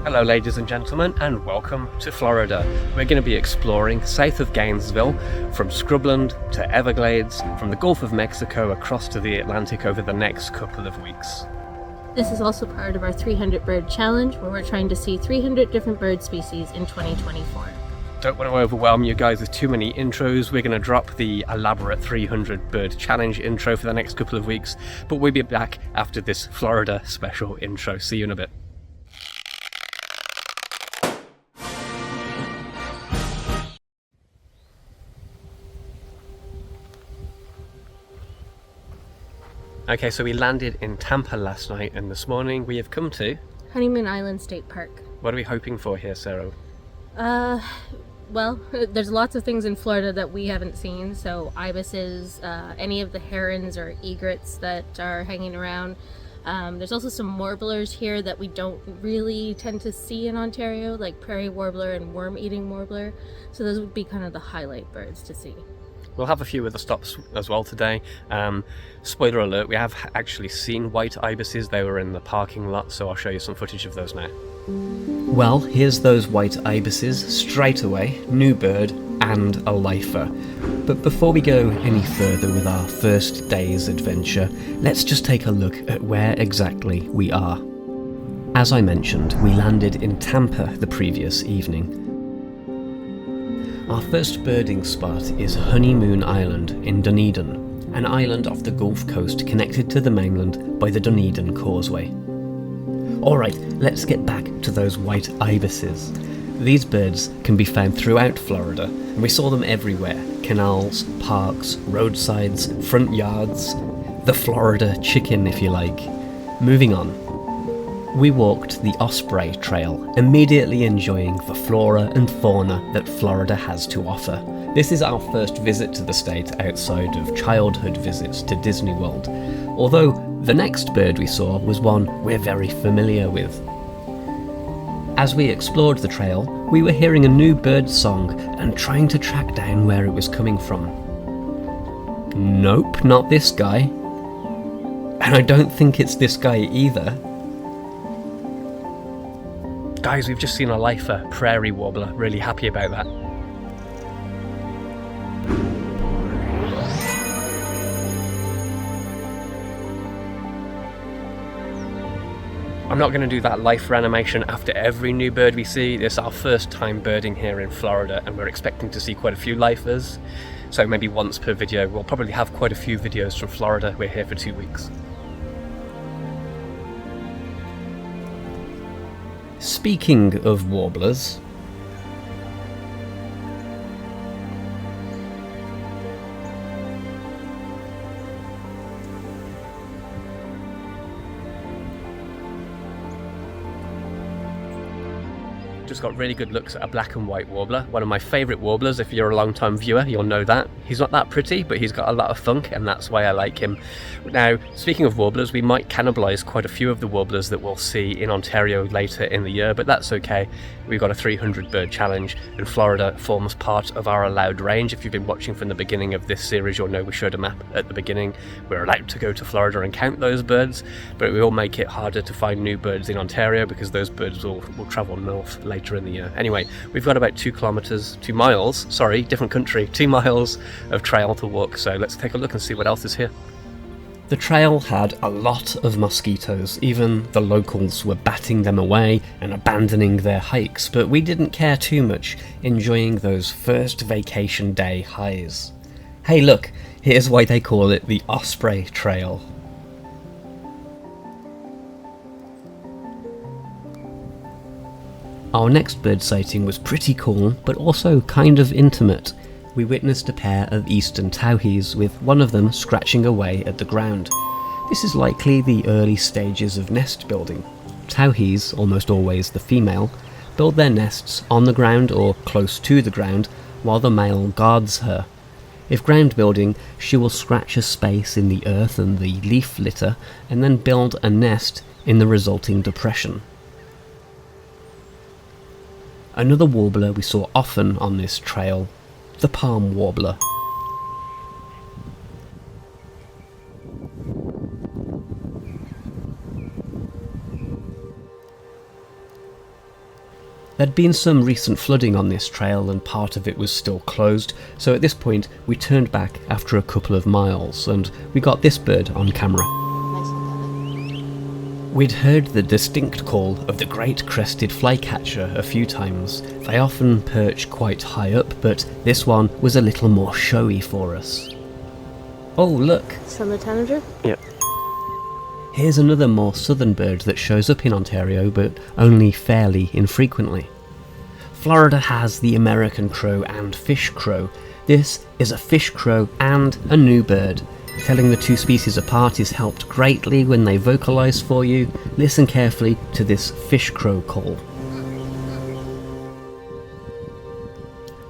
Hello ladies and gentlemen, and welcome to Florida. We're going to be exploring south of Gainesville, from Scrubland to Everglades, from the Gulf of Mexico across to the Atlantic over the next couple of weeks. This is also part of our 300 bird challenge, where we're trying to see 300 different bird species in 2024. Don't want to overwhelm you guys with too many intros. We're going to drop the elaborate 300 bird challenge intro for the next couple of weeks, but we'll be back after this Florida special intro. See you in a bit. Okay, so we landed in Tampa last night, and this morning we have come to Honeymoon Island State Park. What are we hoping for here, Sara? Well, there's lots of things in Florida that we haven't seen, so ibises, any of the herons or egrets that are hanging around. There's also some warblers here that we don't really tend to see in Ontario, like prairie warbler and worm-eating warbler, so those would be kind of the highlight birds to see. We'll have a few other stops as well today. Spoiler alert, we have actually seen white ibises. They were in the parking lot, so I'll show you some footage of those now. Well, here's those white ibises straight away, new bird and a lifer. But before we go any further with our first day's adventure, let's just take a look at where exactly we are. As I mentioned, we landed in Tampa the previous evening. Our first birding spot is Honeymoon Island in Dunedin, an island off the Gulf Coast connected to the mainland by the Dunedin Causeway. Alright, let's get back to those white ibises. These birds can be found throughout Florida, and we saw them everywhere: canals, parks, roadsides, front yards. The Florida chicken, if you like. Moving on. We walked the Osprey Trail, immediately enjoying the flora and fauna that Florida has to offer. This is our first visit to the state outside of childhood visits to Disney World, although the next bird we saw was one we're very familiar with. As we explored the trail, we were hearing a new bird song and trying to track down where it was coming from. Nope, not this guy. And I don't think it's this guy either. Guys, we've just seen a lifer, prairie warbler. Really happy about that. I'm not going to do that lifer animation after every new bird we see. This is our first time birding here in Florida, and we're expecting to see quite a few lifers. So maybe once per video. We'll probably have quite a few videos from Florida. We're here for 2 weeks. Speaking of warblers, just got really good looks at a black and white warbler, one of my favourite warblers. If you're a long time viewer, you'll know that. He's not that pretty, but he's got a lot of funk, and that's why I like him. Now, speaking of warblers, we might cannibalise quite a few of the warblers that we'll see in Ontario later in the year, but that's okay. We've got a 300 bird challenge, and Florida forms part of our allowed range. If you've been watching from the beginning of this series, you'll know we showed a map at the beginning. We're allowed to go to Florida and count those birds, but we will make it harder to find new birds in Ontario because those birds will travel north later in the year. Anyway, we've got about 2 miles, sorry, different country, 2 miles of trail to walk, so let's take a look and see what else is here. The trail had a lot of mosquitoes. Even the locals were batting them away and abandoning their hikes, but we didn't care too much, enjoying those first vacation day highs. Hey look, here's why they call it the Osprey Trail. Our next bird sighting was pretty cool, but also kind of intimate. We witnessed a pair of eastern towhees, with one of them scratching away at the ground. This is likely the early stages of nest building. Towhees, almost always the female, build their nests on the ground or close to the ground, while the male guards her. If ground building, she will scratch a space in the earth and the leaf litter, and then build a nest in the resulting depression. Another warbler we saw often on this trail, the palm warbler. There'd been some recent flooding on this trail and part of it was still closed, so at this point we turned back after a couple of miles and we got this bird on camera. We'd heard the distinct call of the great crested flycatcher a few times. They often perch quite high up, but this one was a little more showy for us. Oh look! Summer tanager? Yep. Here's another more southern bird that shows up in Ontario, but only fairly infrequently. Florida has the American crow and fish crow. This is a fish crow and a new bird. Telling the two species apart is helped greatly when they vocalise for you. Listen carefully to this fish crow call.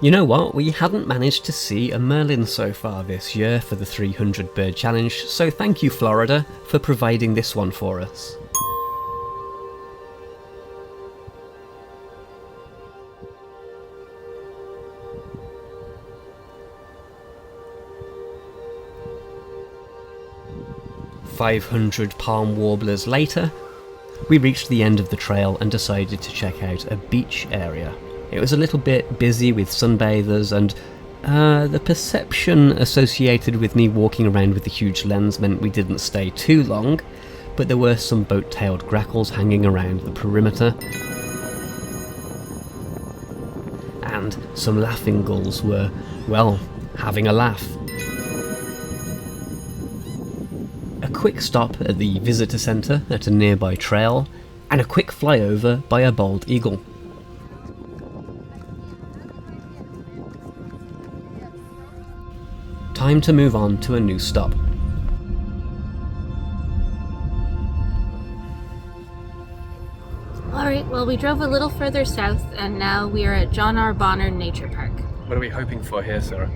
You know what, we haven't managed to see a merlin so far this year for the 300 bird challenge, so thank you Florida for providing this one for us. "500 palm warblers later, we reached the end of the trail and decided to check out a beach area. It was a little bit busy with sunbathers and the perception associated with me walking around with the huge lens meant we didn't stay too long, but there were some boat-tailed grackles hanging around the perimeter. And some laughing gulls were, well, having a laugh. A quick stop at the visitor centre at a nearby trail, and a quick flyover by a bald eagle. Time to move on to a new stop. Alright, well we drove a little further south and now we are at John R. Bonner Nature Park. What are we hoping for here, Sarah?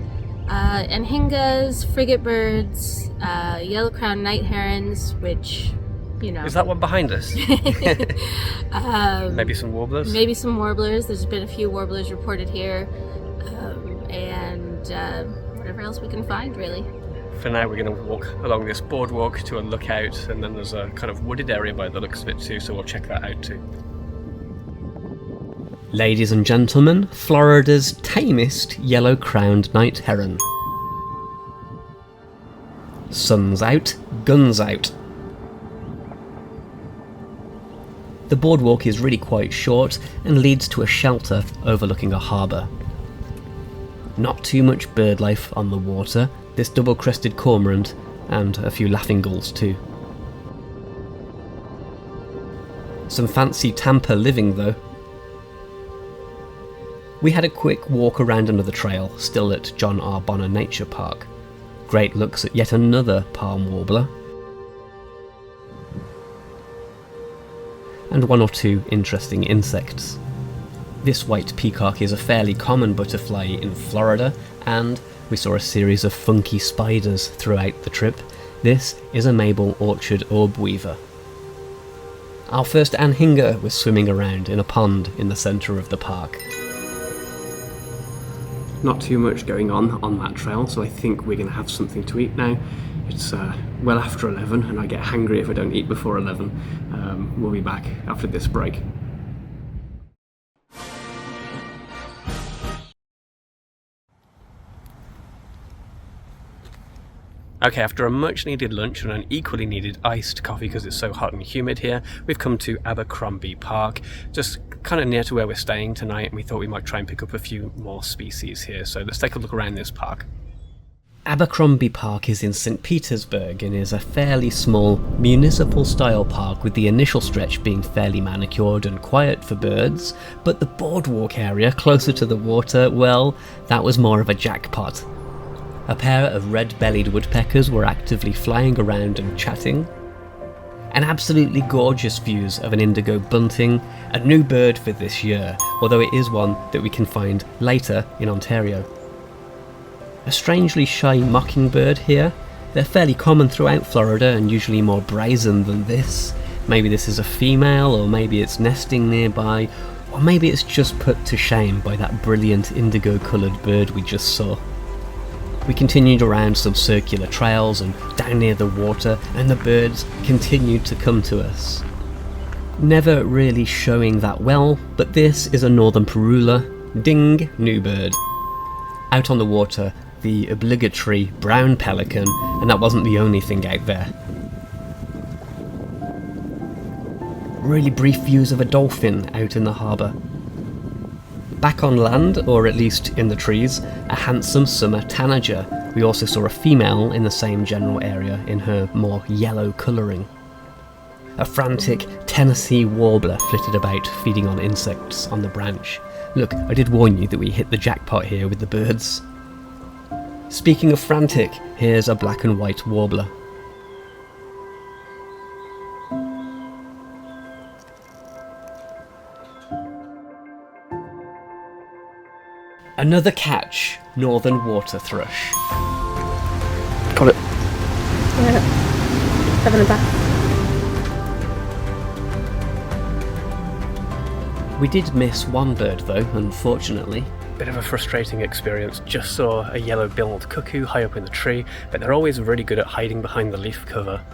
Anhingas, frigate birds, yellow-crowned night herons, which, you know... Is that one behind us? Maybe some warblers? Maybe some warblers. There's been a few warblers reported here. Whatever else we can find, really. For now we're going to walk along this boardwalk to a lookout, and then there's a kind of wooded area by the looks of it too, so we'll check that out too. Ladies and gentlemen, Florida's tamest yellow-crowned night heron. Sun's out, guns out. The boardwalk is really quite short and leads to a shelter overlooking a harbour. Not too much bird life on the water, this double-crested cormorant and a few laughing gulls too. Some fancy Tampa living though. We had a quick walk around another trail, still at John R. Bonner Nature Park. Great looks at yet another palm warbler. And one or two interesting insects. This white peacock is a fairly common butterfly in Florida, and we saw a series of funky spiders throughout the trip. This is a Maple Orchard orb weaver. Our first anhinga was swimming around in a pond in the centre of the park. Not too much going on that trail, so I think we're going to have something to eat now. It's well after 11 and I get hangry if I don't eat before 11. We'll be back after this break. Okay, after a much needed lunch and an equally needed iced coffee because it's so hot and humid here, we've come to Abercrombie Park, just kind of near to where we're staying tonight, and we thought we might try and pick up a few more species here, so let's take a look around this park. Abercrombie Park is in St. Petersburg and is a fairly small municipal style park with the initial stretch being fairly manicured and quiet for birds, but the boardwalk area closer to the water, well, that was more of a jackpot. A pair of red-bellied woodpeckers were actively flying around and chatting. And absolutely gorgeous views of an indigo bunting, a new bird for this year, although it is one that we can find later in Ontario. A strangely shy mockingbird here. They're fairly common throughout Florida and usually more brazen than this. Maybe this is a female, or maybe it's nesting nearby, or maybe it's just put to shame by that brilliant indigo-coloured bird we just saw. We continued around some circular trails and down near the water, and the birds continued to come to us. Never really showing that well, but this is a northern parula. Ding, new bird. Out on the water, the obligatory brown pelican, and that wasn't the only thing out there. Really brief views of a dolphin out in the harbour. Back on land, or at least in the trees, a handsome summer tanager. We also saw a female in the same general area in her more yellow colouring. A frantic Tennessee warbler flitted about, feeding on insects on the branch. Look, I did warn you that we hit the jackpot here with the birds. Speaking of frantic, here's a black and white warbler. Another catch, northern water thrush. Got it. Yeah. Having a bath. We did miss one bird though, unfortunately. Bit of a frustrating experience. Just saw a yellow-billed cuckoo high up in the tree, but they're always really good at hiding behind the leaf cover.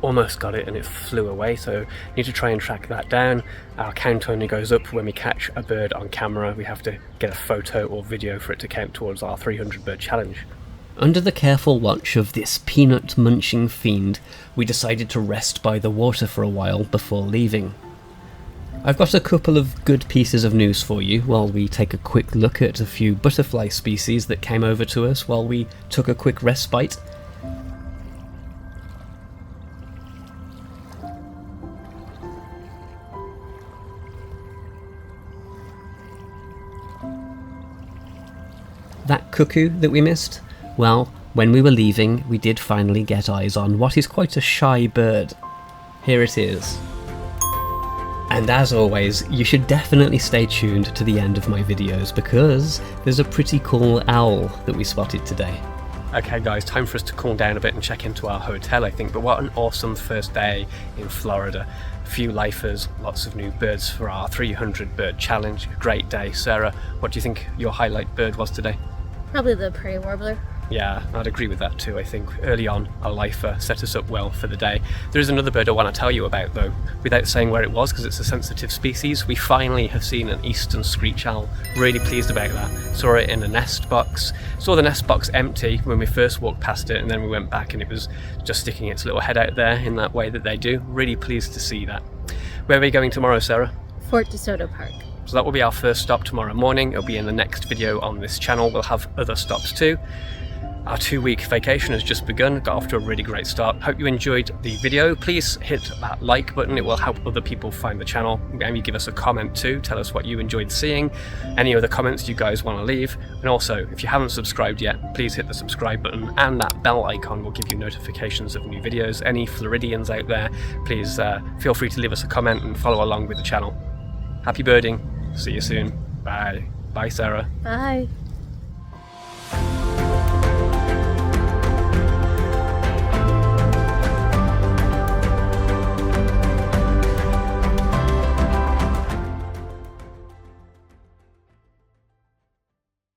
Almost got it and it flew away, so need to try and track that down. Our count only goes up when we catch a bird on camera. We have to get a photo or video for it to count towards our 300 bird challenge. Under the careful watch of this peanut-munching fiend, we decided to rest by the water for a while before leaving. I've got a couple of good pieces of news for you while we take a quick look at a few butterfly species that came over to us while we took a quick respite. That cuckoo that we missed? Well, when we were leaving, we did finally get eyes on what is quite a shy bird. Here it is. And as always, you should definitely stay tuned to the end of my videos because there's a pretty cool owl that we spotted today. Okay guys, time for us to cool down a bit and check into our hotel I think, but what an awesome first day in Florida. A few lifers, lots of new birds for our 300 bird challenge. A great day. Sarah, what do you think your highlight bird was today? Probably the prairie warbler. Yeah, I'd agree with that too. I think early on, a lifer set us up well for the day. There is another bird I want to tell you about though, without saying where it was because it's a sensitive species. We finally have seen an eastern screech owl. Really pleased about that. Saw it in a nest box. Saw the nest box empty when we first walked past it, and then we went back and it was just sticking its little head out there in that way that they do. Really pleased to see that. Where are we going tomorrow, Sarah? Fort DeSoto Park. So that will be our first stop tomorrow morning. It'll be in the next video on this channel. We'll have other stops too. Our 2-week vacation has just begun, got off to a really great start. Hope you enjoyed the video. Please hit that like button, it will help other people find the channel. Maybe give us a comment too, tell us what you enjoyed seeing, any other comments you guys want to leave. And also, if you haven't subscribed yet, please hit the subscribe button and that bell icon will give you notifications of new videos. Any Floridians out there, please feel free to leave us a comment and follow along with the channel. Happy birding, see you soon, bye. Bye Sarah. Bye.